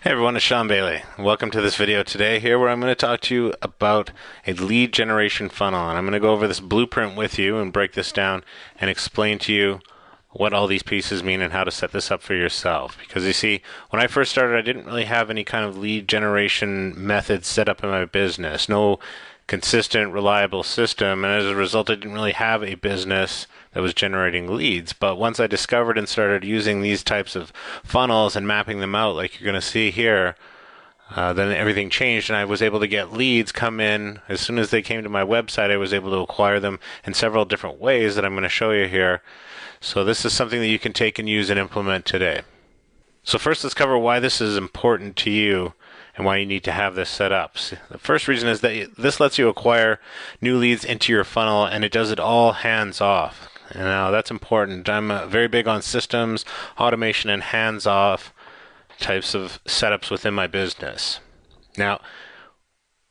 Hey everyone, it's Sean Bailey. Welcome to this video today here where I'm going to talk to you about a lead generation funnel. And I'm going to go over this blueprint with you and break this down and explain to you what all these pieces mean and how to set this up for yourself. Because you see, when I first started, I didn't really have any kind of lead generation method set up in my business. No consistent, reliable system. And as a result, I didn't really have a business that was generating leads. But once I discovered and started using these types of funnels and mapping them out, like you're going to see here, then everything changed and I was able to get leads come in. As soon as they came to my website, I was able to acquire them in several different ways that I'm going to show you here. So this is something that you can take and use and implement today. So first, let's cover why this is important to you and why you need to have this set up. So the first reason is that this lets you acquire new leads into your funnel, and it does it all hands off. And now that's important. I'm very big on systems, automation, and hands off types of setups within my business. Now,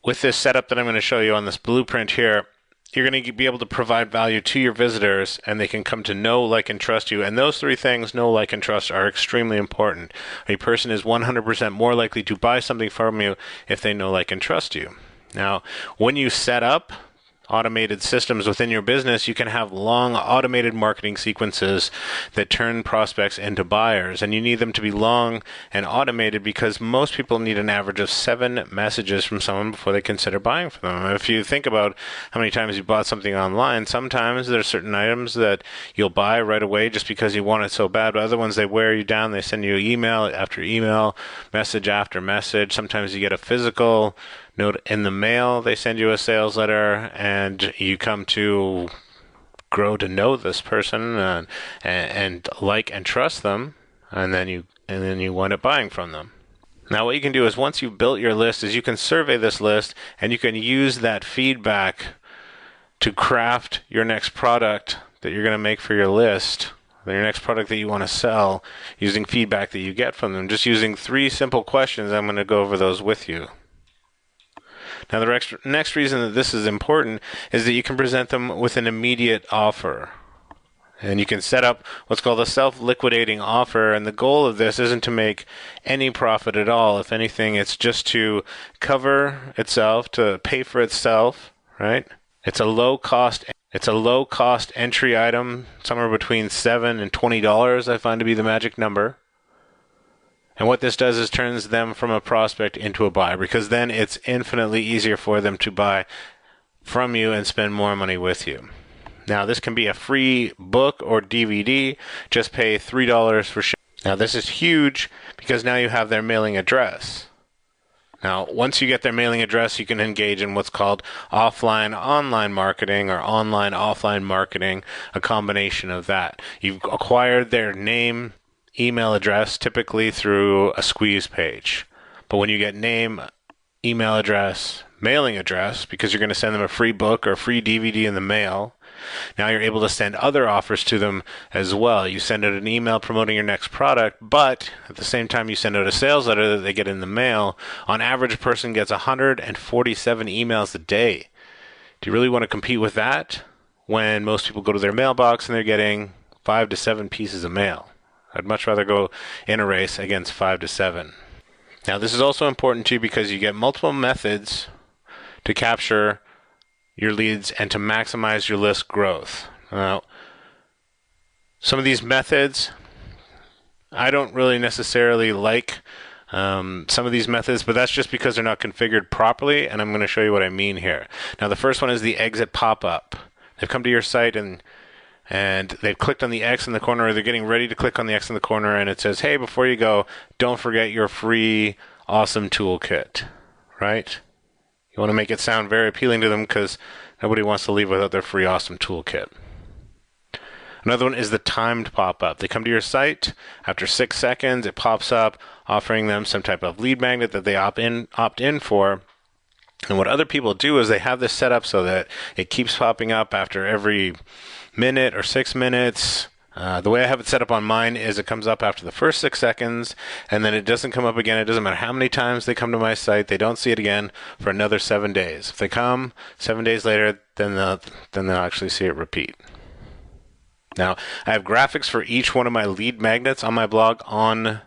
with this setup that I'm going to show you on this blueprint here, you're going to be able to provide value to your visitors, and they can come to know, like, and trust you. And those three things, know, like, and trust, are extremely important. A person is 100% more likely to buy something from you if they know, like, and trust you. Now, when you set up automated systems within your business, you can have long automated marketing sequences that turn prospects into buyers, and you need them to be long and automated because most people need an average of 7 messages from someone before they consider buying from them. If you think about how many times you bought something online, sometimes there's certain items that you'll buy right away just because you want it so bad, but other ones, they wear you down. They send you email after email, message after message. Sometimes you get a physical note in the mail, they send you a sales letter, and you come to grow to know this person and like and trust them, and then you wind up buying from them. Now what you can do is, once you've built your list, is you can survey this list and you can use that feedback to craft your next product that you're going to make for your list, your next product that you want to sell, using feedback that you get from them, just using 3 simple questions. I'm going to go over those with you. Now, the next reason that this is important is that you can present them with an immediate offer. And you can set up what's called a self-liquidating offer. And the goal of this isn't to make any profit at all. If anything, it's just to cover itself, to pay for itself, right? It's a low-cost entry item, somewhere between $7 and $20, I find to be the magic number. And what this does is turns them from a prospect into a buyer, because then it's infinitely easier for them to buy from you and spend more money with you. Now, this can be a free book or DVD. Just pay $3 for shipping. Now, this is huge because now you have their mailing address. Now, once you get their mailing address, you can engage in what's called offline-online marketing, or online-offline marketing, a combination of that. You've acquired their name, email address, typically through a squeeze page. But when you get name, email address, mailing address, because you're going to send them a free book or a free DVD in the mail, now you're able to send other offers to them as well. You send out an email promoting your next product, but at the same time you send out a sales letter that they get in the mail. On average, a person gets 147 emails a day. Do you really want to compete with that when most people go to their mailbox and they're getting 5 to 7 pieces of mail? I'd much rather go in a race against 5 to 7. Now, this is also important too because you get multiple methods to capture your leads and to maximize your list growth. Now, some of these methods, I don't really necessarily like some of these methods, but that's just because they're not configured properly, and I'm going to show you what I mean here. Now, the first one is the exit pop-up. They've come to your site and they've clicked on the X in the corner, or they're getting ready to click on the X in the corner, and it says, hey, before you go, don't forget your free awesome toolkit, right? You want to make it sound very appealing to them because nobody wants to leave without their free awesome toolkit. Another one is the timed pop-up. They come to your site, after 6 seconds, it pops up offering them some type of lead magnet that they opt in for. And what other people do is they have this set up so that it keeps popping up after every minute or 6 minutes. The way I have it set up on mine is it comes up after the first 6 seconds, and then it doesn't come up again. It doesn't matter how many times they come to my site. They don't see it again for another 7 days. If they come 7 days later, then they'll actually see it repeat. Now, I have graphics for each one of my lead magnets on my blog on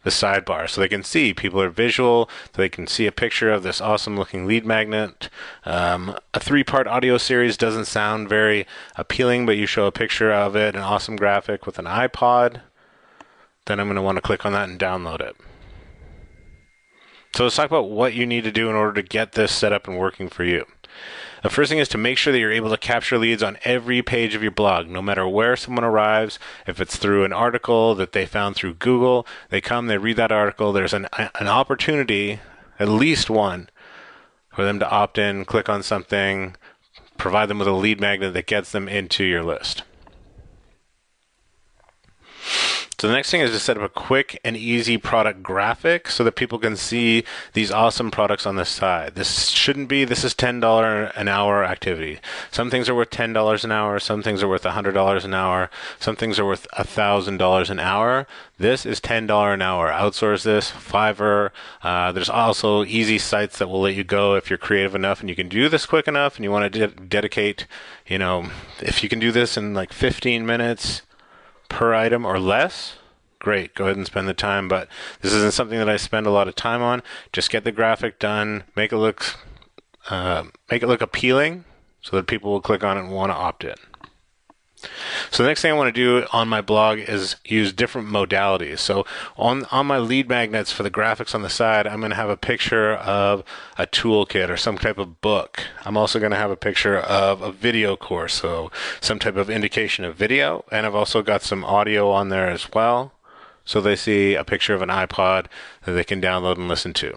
the sidebar so they can see. People are visual, so they can see a picture of this awesome looking lead magnet. A 3-part audio series doesn't sound very appealing, but you show a picture of it, an awesome graphic with an iPod, then I'm going to want to click on that and download it. So let's talk about what you need to do in order to get this set up and working for you. The first thing is to make sure that you're able to capture leads on every page of your blog, no matter where someone arrives. If it's through an article that they found through Google, they come, they read that article, there's an opportunity, at least one, for them to opt in, click on something, provide them with a lead magnet that gets them into your list. So the next thing is to set up a quick and easy product graphic so that people can see these awesome products on the side. This is $10 an hour activity. Some things are worth $10 an hour. Some things are worth $100 an hour. Some things are worth $1,000 an hour. This is $10 an hour. Outsource this, Fiverr. There's also easy sites that will let you go if you're creative enough and you can do this quick enough and you want to dedicate, if you can do this in like 15 minutes, per item or less, great, go ahead and spend the time, but this isn't something that I spend a lot of time on. Just get the graphic done, make it look appealing so that people will click on it and want to opt in. So the next thing I want to do on my blog is use different modalities. So on my lead magnets for the graphics on the side, I'm going to have a picture of a toolkit or some type of book. I'm also going to have a picture of a video course, so some type of indication of video. And I've also got some audio on there as well. So they see a picture of an iPod that they can download and listen to.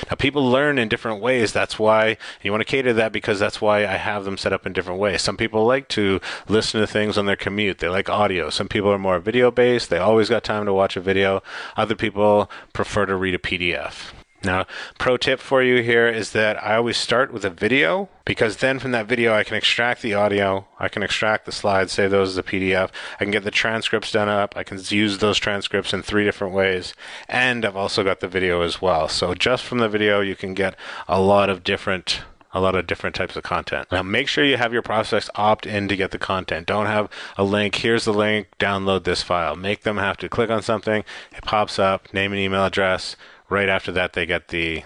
Now, people learn in different ways. That's why you want to cater to that, because that's why I have them set up in different ways. Some people like to listen to things on their commute. They like audio. Some people are more video-based. They always got time to watch a video. Other people prefer to read a PDF. Now, pro tip for you here is that I always start with a video, because then from that video I can extract the audio, I can extract the slides, save those as a PDF, I can get the transcripts done up, I can use those transcripts in 3 different ways, and I've also got the video as well. So just from the video you can get a lot of different types of content. Now make sure you have your prospects opt in to get the content. Don't have a link, here's the link, download this file. Make them have to click on something, it pops up, name and email address. Right after that, they get the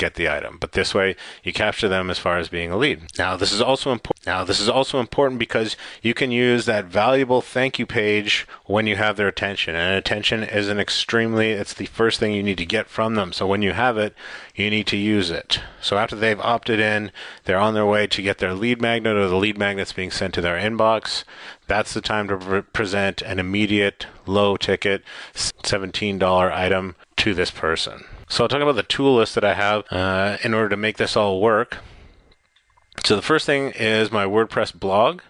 item. But this way, you capture them as far as being a lead. Now, this is also important because you can use that valuable thank you page when you have their attention. And attention is it's the first thing you need to get from them. So when you have it, you need to use it. So after they've opted in, they're on their way to get their lead magnet, or the lead magnet's being sent to their inbox. That's the time to present an immediate, low-ticket, $17 item to this person. So I'll talk about the tool list that I have in order to make this all work. So the first thing is my WordPress blog.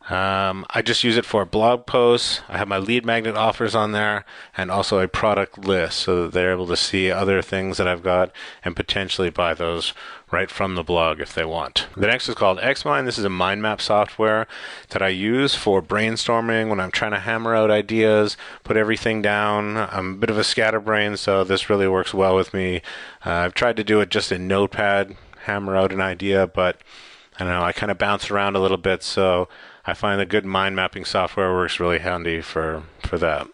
I just use it for blog posts. I have my lead magnet offers on there, and also a product list so that they're able to see other things that I've got and potentially buy those right from the blog if they want. The next is called Xmind. This is a mind map software that I use for brainstorming when I'm trying to hammer out ideas, put everything down. I'm a bit of a scatterbrain, so this really works well with me. I've tried to do it just in Notepad, hammer out an idea, but I don't know, I kind of bounce around a little bit, so I find the good mind mapping software works really handy for that.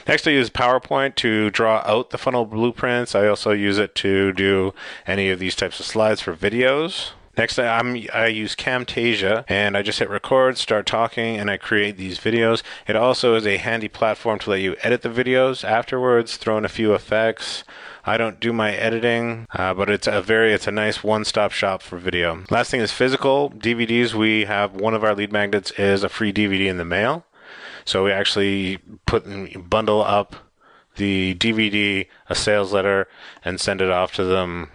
Next, I use PowerPoint to draw out the funnel blueprints. I also use it to do any of these types of slides for videos. Next, I use Camtasia, and I just hit record, start talking, and I create these videos. It also is a handy platform to let you edit the videos afterwards, throw in a few effects. I don't do my editing, but it's a nice one-stop shop for video. Last thing is physical DVDs. We have one of our lead magnets is a free DVD in the mail. So we actually bundle up the DVD, a sales letter, and send it off to them.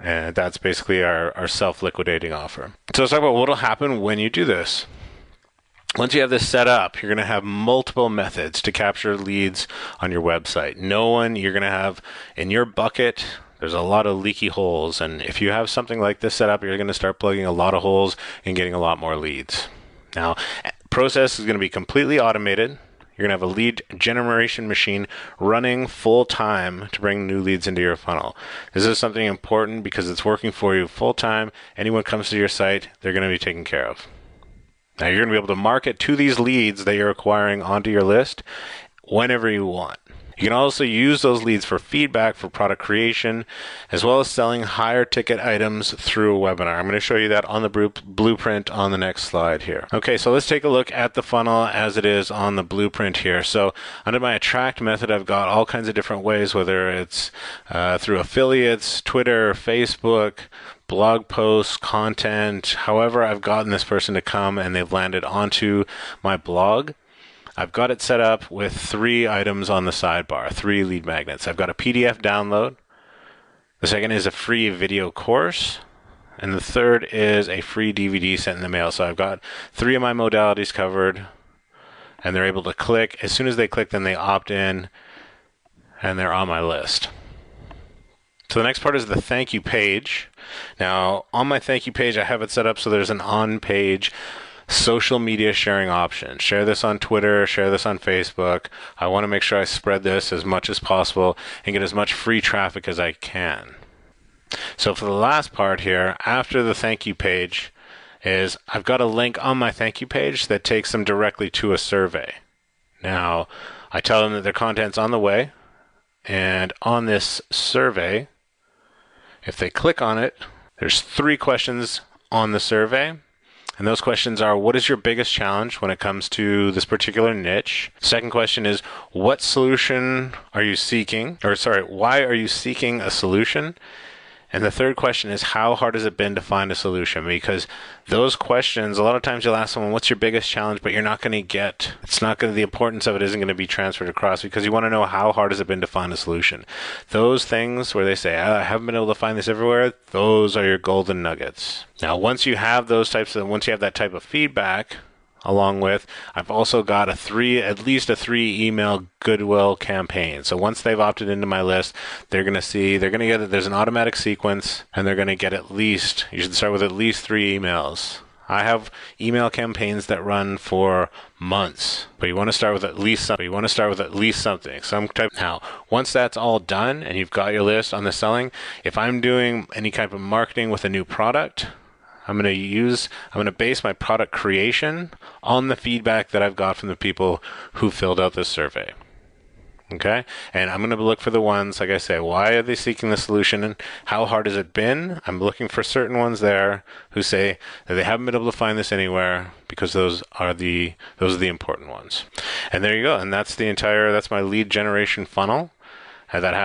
And that's basically our self-liquidating offer. So let's talk about what will happen when you do this. Once you have this set up, you're going to have multiple methods to capture leads on your website. You're going to have in your bucket, there's a lot of leaky holes. And if you have something like this set up, you're going to start plugging a lot of holes and getting a lot more leads. Now, process is going to be completely automated. You're going to have a lead generation machine running full time to bring new leads into your funnel. This is something important because it's working for you full time. Anyone comes to your site, they're going to be taken care of. Now, you're going to be able to market to these leads that you're acquiring onto your list whenever you want. You can also use those leads for feedback, for product creation, as well as selling higher ticket items through a webinar. I'm going to show you that on the blueprint on the next slide here. Okay, so let's take a look at the funnel as it is on the blueprint here. So under my attract method, I've got all kinds of different ways, whether it's through affiliates, Twitter, Facebook, blog posts, content, however I've gotten this person to come and they've landed onto my blog. I've got it set up with 3 items on the sidebar, 3 lead magnets. I've got a PDF download. The second is a free video course. And the third is a free DVD sent in the mail. So I've got 3 of my modalities covered, and they're able to click. As soon as they click, then they opt in, and they're on my list. So the next part is the thank you page. Now, on my thank you page, I have it set up so there's an on-page social media sharing option. Share this on Twitter, share this on Facebook. I want to make sure I spread this as much as possible and get as much free traffic as I can. So for the last part here, after the thank you page, is I've got a link on my thank you page that takes them directly to a survey. Now, I tell them that their content's on the way, and on this survey, if they click on it, there's 3 questions on the survey. And those questions are, what is your biggest challenge when it comes to this particular niche? Second question is, what solution are you seeking? Why are you seeking a solution? And the third question is, how hard has it been to find a solution? Because those questions, a lot of times you'll ask someone, what's your biggest challenge? But you're not going to get, the importance of it isn't going to be transferred across, because you want to know how hard has it been to find a solution. Those things where they say, I haven't been able to find this everywhere, those are your golden nuggets. Now, once you have that type of feedback, along with, I've also got at least a 3 email goodwill campaign. So once they've opted into my list, they're going to get that there's an automatic sequence, and they're going to get you should start with at least 3 emails. I have email campaigns that run for months, but you want to start with at least something. Now, once that's all done and you've got your list on the selling, if I'm doing any type of marketing with a new product, I'm going to base my product creation on the feedback that I've got from the people who filled out this survey. Okay? And I'm going to look for the ones, like I say, why are they seeking the solution and how hard has it been? I'm looking for certain ones there who say that they haven't been able to find this anywhere, because those are the important ones. And there you go. And that's my lead generation funnel. That happens.